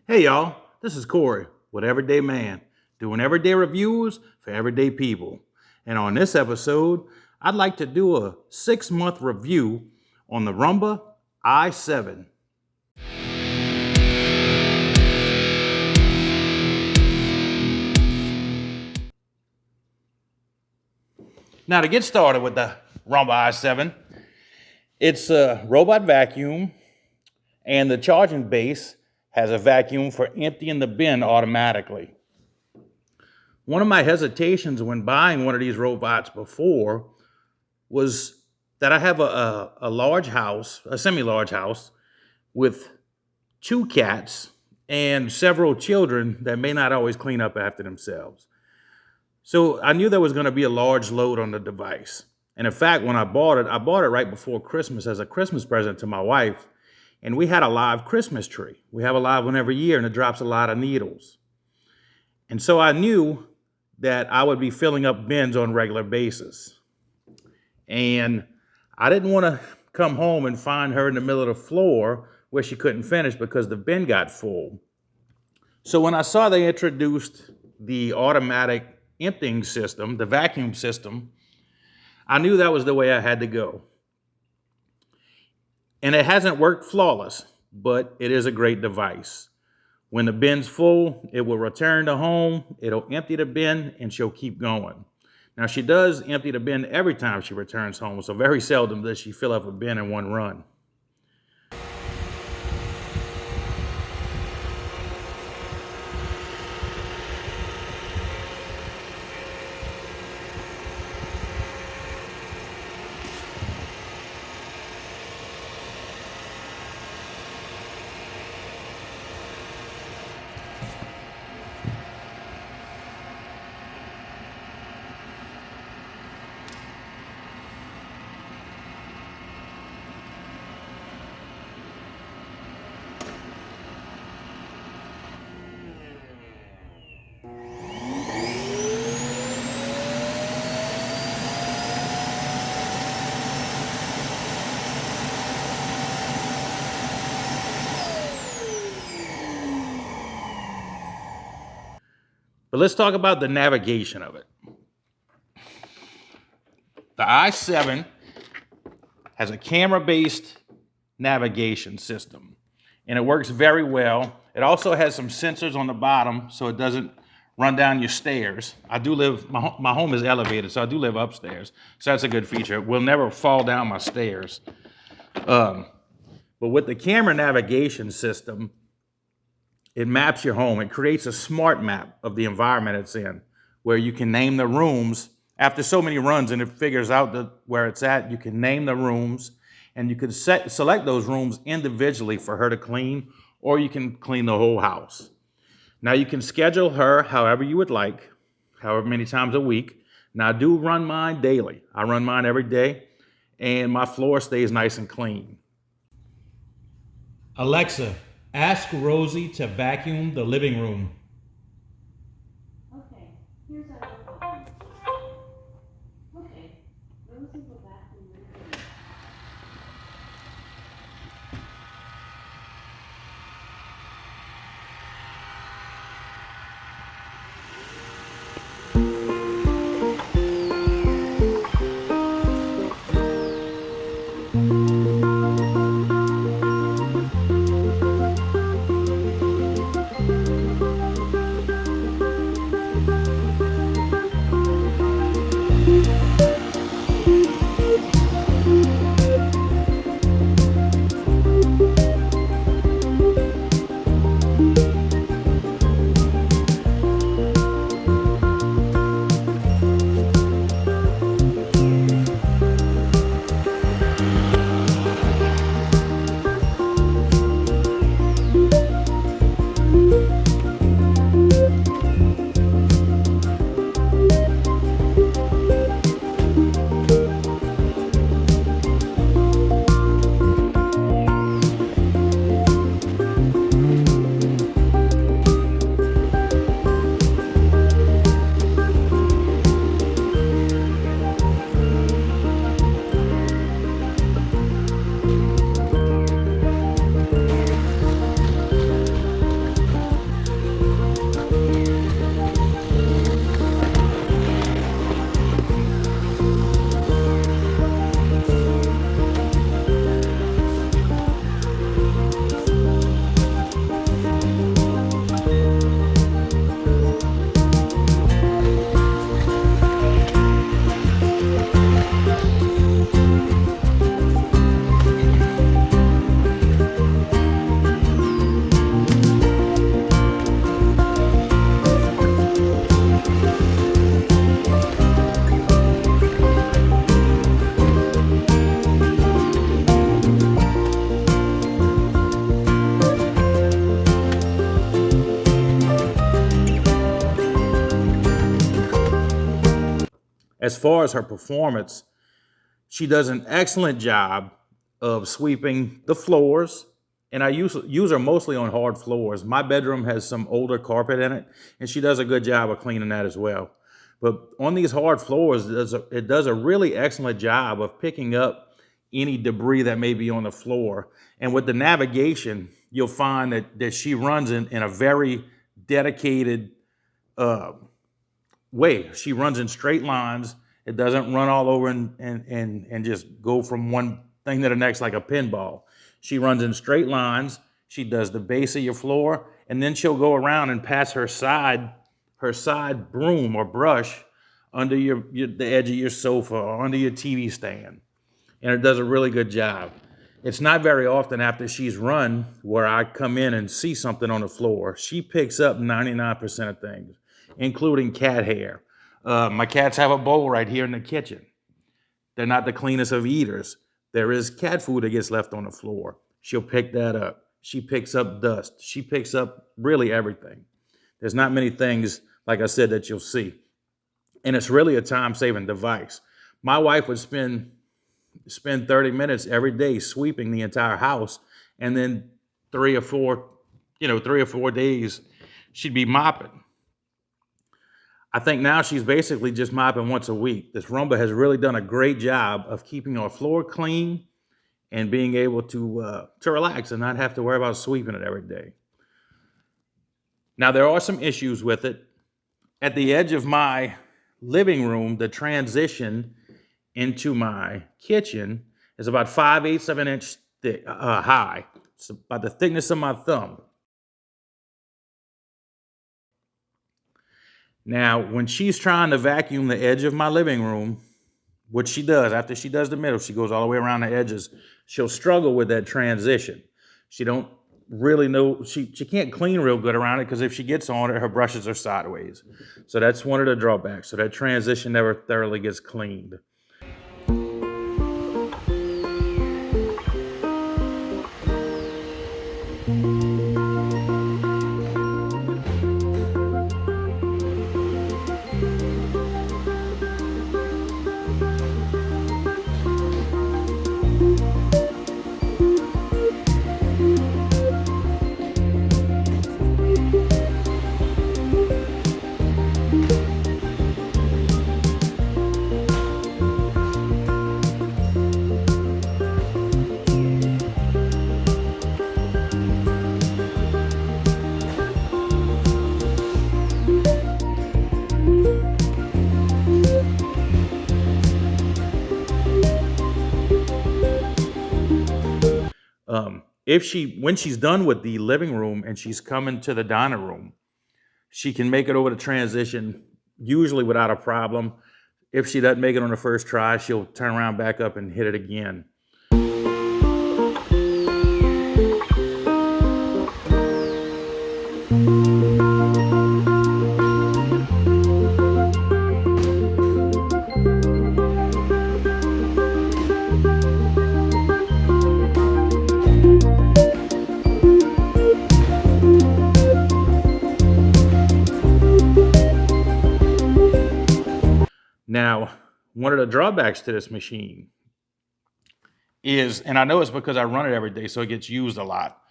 Hey y'all, this is Corey with Everyday Man, doing everyday reviews for everyday people. And on this episode, I'd like to do a 6-month review on the Roomba i7. Now, to get started with the Roomba i7, it's a robot vacuum, and the charging base has a vacuum for emptying the bin automatically. One of my hesitations when buying one of these robots before was that I have a large house, a semi large house, with 2 cats and several children that may not always clean up after themselves. So I knew there was going to be a large load on the device. And in fact, when I bought it right before Christmas as a Christmas present to my wife. And we had a live Christmas tree. We have a live one every year, and it drops a lot of needles. And so I knew that I would be filling up bins on a regular basis. And I didn't want to come home and find her in the middle of the floor where she couldn't finish because the bin got full. So when I saw they introduced the automatic emptying system, the vacuum system, I knew that was the way I had to go. And it hasn't worked flawless, but it is a great device. When the bin's full, it will return to home, it'll empty the bin, and she'll keep going. Now, she does empty the bin every time she returns home, so very seldom does she fill up a bin in one run. But let's talk about the navigation of it. The i7 has a camera-based navigation system, and it works very well. It also has some sensors on the bottom so it doesn't run down your stairs. My home is elevated, so I do live upstairs, so that's a good feature. It will never fall down my stairs. But with the camera navigation system, it maps your home. It creates a smart map of the environment it's in, where you can name the rooms. After so many runs and it figures out where it's at, you can name the rooms, and you can select those rooms individually for her to clean, or you can clean the whole house. Now, you can schedule her however you would like, however many times a week. Now, I do run mine daily. I run mine every day, and my floor stays nice and clean. Alexa, ask Rosie to vacuum the living room. Okay, here's our problem. Okay, Rosie will vacuum the room. As far as her performance, she does an excellent job of sweeping the floors, and I use her mostly on hard floors. My bedroom has some older carpet in it, and she does a good job of cleaning that as well. But on these hard floors, it does a really excellent job of picking up any debris that may be on the floor. And with the navigation, you'll find that she runs in a very dedicated uh, way. She runs in straight lines. It doesn't run all over and just go from one thing to the next like a pinball. She runs in straight lines. She does the base of your floor, and then she'll go around and pass her side broom or brush under the edge of your sofa or under your TV stand. And it does a really good job. It's not very often after she's run where I come in and see something on the floor. She picks up 99% of things, including cat hair. My cats have a bowl right here in the kitchen. They're not the cleanest of eaters. There is cat food that gets left on the floor. She'll pick that up. She picks up dust. She picks up really everything. There's not many things, like I said, that you'll see. And it's really a time-saving device. My wife would spend 30 minutes every day sweeping the entire house, and then 3 or 4 days she'd be mopping. I think now she's basically just mopping once a week. This Roomba has really done a great job of keeping our floor clean and being able to relax and not have to worry about sweeping it every day. Now, there are some issues with it. At the edge of my living room, the transition into my kitchen is about 5/8 of an inch thick, high. It's about the thickness of my thumb. Now, when she's trying to vacuum the edge of my living room, which she does, after she does the middle, she goes all the way around the edges, she'll struggle with that transition. She don't really know, she can't clean real good around it because if she gets on it, her brushes are sideways. So that's one of the drawbacks. So that transition never thoroughly gets cleaned. When she's done with the living room and she's coming to the dining room, she can make it over the transition usually without a problem. If she doesn't make it on the first try, she'll turn around back up and hit it again. Now, one of the drawbacks to this machine is, and I know it's because I run it every day, so it gets used a lot.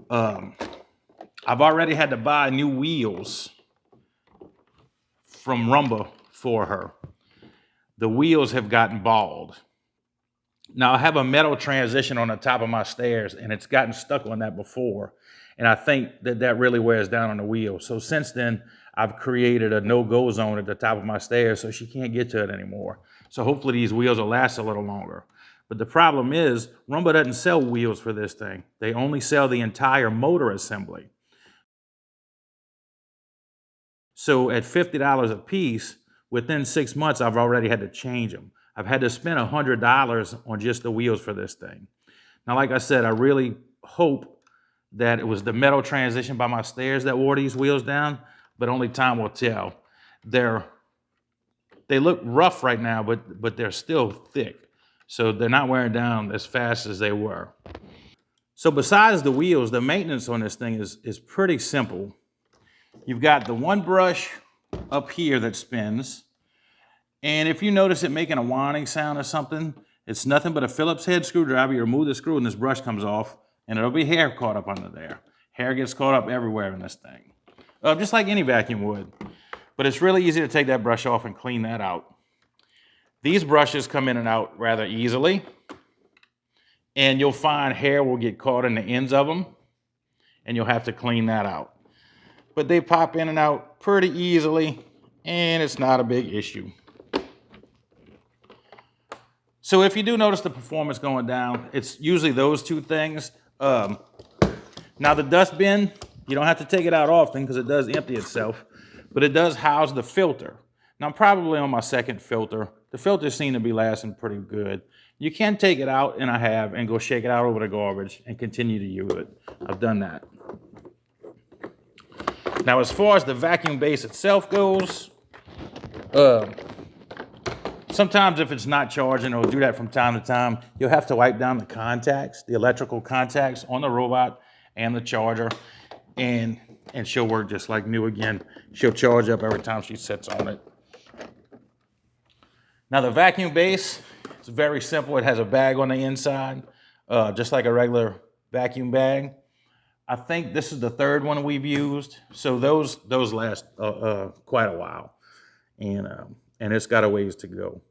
I've already had to buy new wheels from Roomba for her. The wheels have gotten bald. Now, I have a metal transition on the top of my stairs, and it's gotten stuck on that before. And I think that really wears down on the wheel. So since then, I've created a no-go zone at the top of my stairs so she can't get to it anymore. So hopefully these wheels will last a little longer. But the problem is, Roomba doesn't sell wheels for this thing. They only sell the entire motor assembly. So at $50 a piece, within 6 months, I've already had to change them. I've had to spend $100 on just the wheels for this thing. Now, like I said, I really hope that it was the metal transition by my stairs that wore these wheels down, but only time will tell. They look rough right now, but they're still thick. So they're not wearing down as fast as they were. So besides the wheels, the maintenance on this thing is pretty simple. You've got the one brush up here that spins, And if you notice it making a whining sound or something, it's nothing but a Phillips head screwdriver. You remove the screw and this brush comes off, and it'll be hair caught up under there. Hair gets caught up everywhere in this thing, just like any vacuum would. But it's really easy to take that brush off and clean that out. These brushes come in and out rather easily, and you'll find hair will get caught in the ends of them, and you'll have to clean that out. But they pop in and out pretty easily, and it's not a big issue. So if you do notice the performance going down, it's usually those two things. Now the dust bin, you don't have to take it out often because it does empty itself, but it does house the filter. Now I'm probably on my second filter. The filters seem to be lasting pretty good. You can take it out, and I have, and go shake it out over the garbage and continue to use it. I've done that. Now as far as the vacuum base itself goes, sometimes if it's not charging, it'll do that from time to time. You'll have to wipe down the contacts, the electrical contacts on the robot and the charger, and she'll work just like new again. She'll charge up every time she sits on it. Now the vacuum base, it's very simple. It has a bag on the inside, just like a regular vacuum bag. I think this is the third one we've used, so those last quite a while, and it's got a ways to go.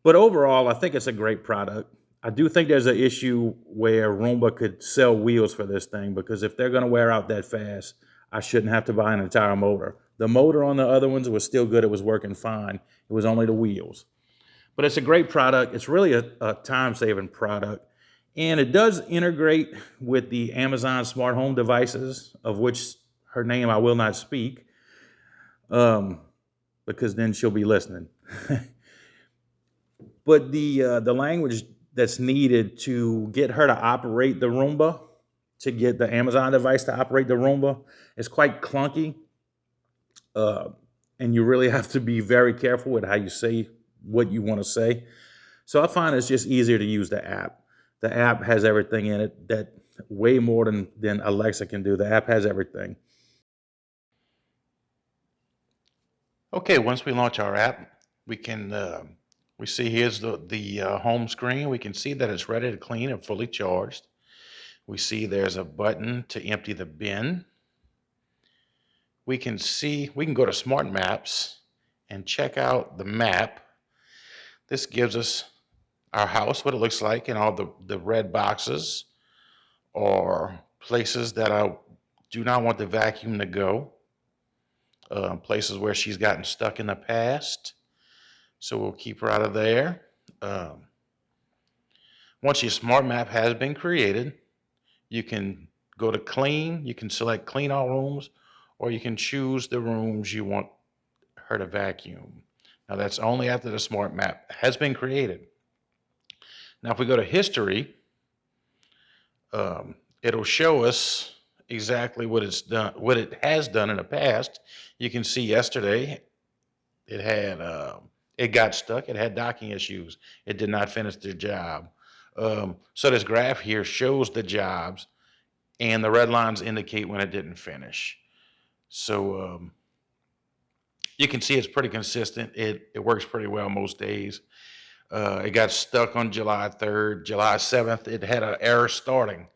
But overall, I think it's a great product. I do think there's an issue where Roomba could sell wheels for this thing, because if they're going to wear out that fast, I shouldn't have to buy an entire motor. The motor on the other ones was still good. It was working fine. It was only the wheels. But it's a great product. It's really a time-saving product. And it does integrate with the Amazon smart home devices, of which her name I will not speak, because then she'll be listening. But the language that's needed to get her to operate the Roomba, to get the Amazon device to operate the Roomba, is quite clunky. And you really have to be very careful with how you say what you want to say. So I find it's just easier to use the app. The app has everything in it that way more than Alexa can do. The app has everything. Okay, once we launch our app, we can we see here's the home screen. We can see that it's ready to clean and fully charged. We see there's a button to empty the bin. We can go to Smart Maps and check out the map. This gives us our house, what it looks like, and all the red boxes or places that I do not want the vacuum to go. Places where she's gotten stuck in the past. So we'll keep her out of there. Once your smart map has been created, you can go to clean. You can select clean all rooms, or you can choose the rooms you want her to vacuum. Now that's only after the smart map has been created. Now if we go to history, it'll show us exactly what it's done, what it has done in the past. You can see yesterday it had it got stuck. It had docking issues. It did not finish the job. So this graph here shows the jobs, and the red lines indicate when it didn't finish. So you can see it's pretty consistent. It works pretty well most days. It got stuck on July 3rd. July 7th, it had an error starting.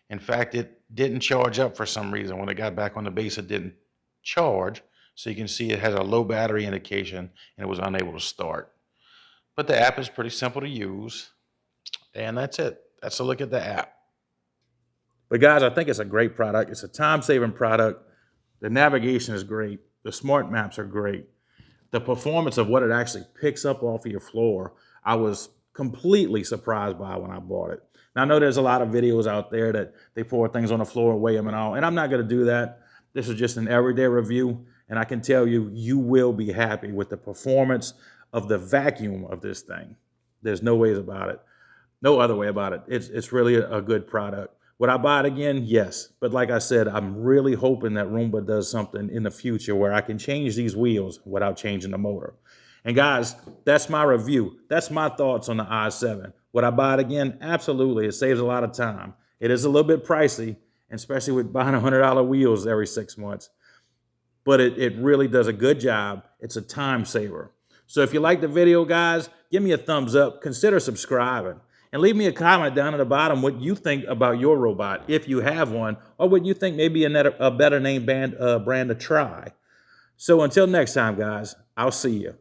In fact, it didn't charge up for some reason. When it got back on the base, it didn't charge. So you can see it has a low battery indication, and it was unable to start. But the app is pretty simple to use. And that's it. That's a look at the app. But guys, I think it's a great product. It's a time-saving product. The navigation is great. The smart maps are great. The performance of what it actually picks up off of your floor, I was completely surprised by when I bought it. Now, I know there's a lot of videos out there that they pour things on the floor and weigh them and all, and I'm not going to do that. This is just an everyday review, and I can tell you, you will be happy with the performance of the vacuum of this thing. There's no ways about it. No other way about it. It's really a good product. Would I buy it again? Yes. But like I said, I'm really hoping that Roomba does something in the future where I can change these wheels without changing the motor. And guys, that's my review. That's my thoughts on the i7. Would I buy it again? Absolutely. It saves a lot of time. It is a little bit pricey, especially with buying $100 wheels every 6 months. but it really does a good job. It's a time saver. So if you like the video, guys, give me a thumbs up, consider subscribing, and leave me a comment down at the bottom what you think about your robot, if you have one, or what you think may be a better name brand to try. So until next time, guys, I'll see you.